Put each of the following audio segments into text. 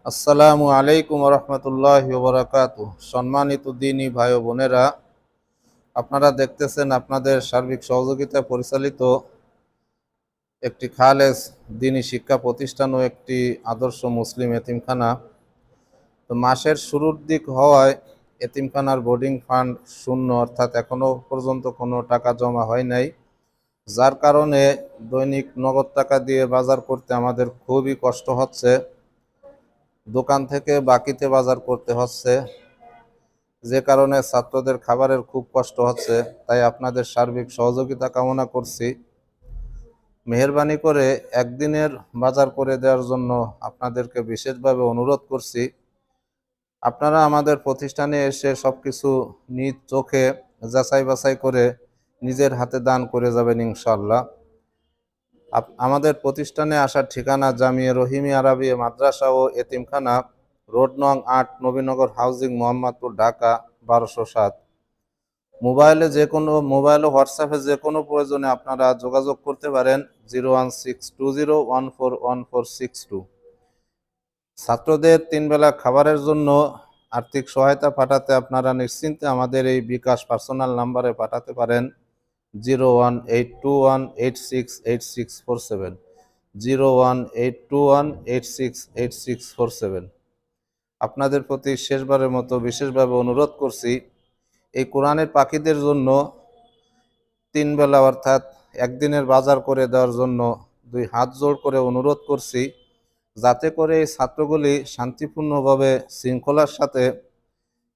আসসালামু আলাইকুম রহমতুল্লাহি ওয়া বারাকাতুহু। সম্মানিত দিনী ভাই ও বোনেরা, আপনারা দেখতেছেন আপনাদের সার্বিক সহযোগিতায় পরিচালিত একটি খালেস দিনী শিক্ষা প্রতিষ্ঠান ও একটি আদর্শ মুসলিম এতিমখানা। তো মাসের শুরুর দিক হওয়ায় এতিমখানার বোর্ডিং ফান্ড শূন্য, অর্থাৎ এখনো পর্যন্ত কোনো টাকা জমা হয় নাই, যার কারণে দৈনিক নগদ টাকা দিয়ে বাজার করতে আমাদের খুবই কষ্ট হচ্ছে। দোকান থেকে বাকিতে বাজার করতে হচ্ছে, যে কারণে ছাত্রদের খাবারের খুব কষ্ট হচ্ছে। তাই আপনাদের সার্বিক সহযোগিতা কামনা করছি। মেহেরবানি করে একদিনের বাজার করে দেওয়ার জন্য আপনাদেরকে বিশেষভাবে অনুরোধ করছি। আপনারা আমাদের প্রতিষ্ঠানে এসে সবকিছু নিজ চোখে যাচাই বাছাই করে নিজের হাতে দান করে যাবেন ইনশাআল্লাহ। আমাদের প্রতিষ্ঠানে আসার ঠিকানা জামিয়া রহিমি আরাবিয়া মাদ্রাসা ও এতিমখানা, রোড নং ৮, নবীনগর হাউজিং, মোহাম্মদপুর, ঢাকা ১২০৭। মোবাইল ও হোয়াটসঅ্যাপে যে কোনো প্রয়োজনে আপনারা যোগাযোগ করতে পারেন 01620141462। ছাত্রদের 3 বেলা খাবারের জন্য আর্থিক সহায়তা পাঠাতে আপনারা নিশ্চিন্তে আমাদের এই বিকাশ পার্সোনাল নাম্বারে পাঠাতে পারেন 01821868647, 01821868647। আপনাদের প্রতি শেষবারের মতো বিশেষভাবে অনুরোধ করছি, এই কোরআনের পাখিদের জন্য 3 বেলা অর্থাৎ একদিনের বাজার করে দেওয়ার জন্য 2 হাত জোড় করে অনুরোধ করছি, যাতে করে এই ছাত্রগুলি শান্তিপূর্ণভাবে শৃঙ্খলার সাথে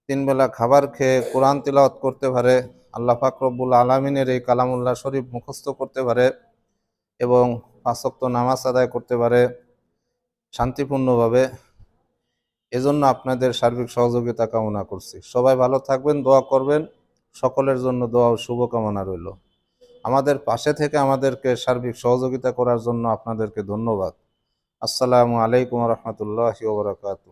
3 বেলা খাবার খেয়ে কোরআন তিলাওয়াত করতে পারে, আল্লাহ পাক রব্বুল আলামিনের এই কালামুল্লাহ শরীফ মুখস্থ করতে পারে এবং 5 ওয়াক্ত নামাজ আদায় করতে পারে শান্তিপূর্ণভাবে। এজন্য আপনাদের সার্বিক সহযোগিতা কামনা করছি। সবাই ভালো থাকবেন, দোয়া করবেন। সকলের জন্য দোয়া ও শুভকামনা রইল। আমাদের পাশে থেকে আমাদেরকে সার্বিক সহযোগিতা করার জন্য আপনাদেরকে ধন্যবাদ। আসসালামু আলাইকুম রহমতুল্লাহি ওয়া বারাকাতুহু।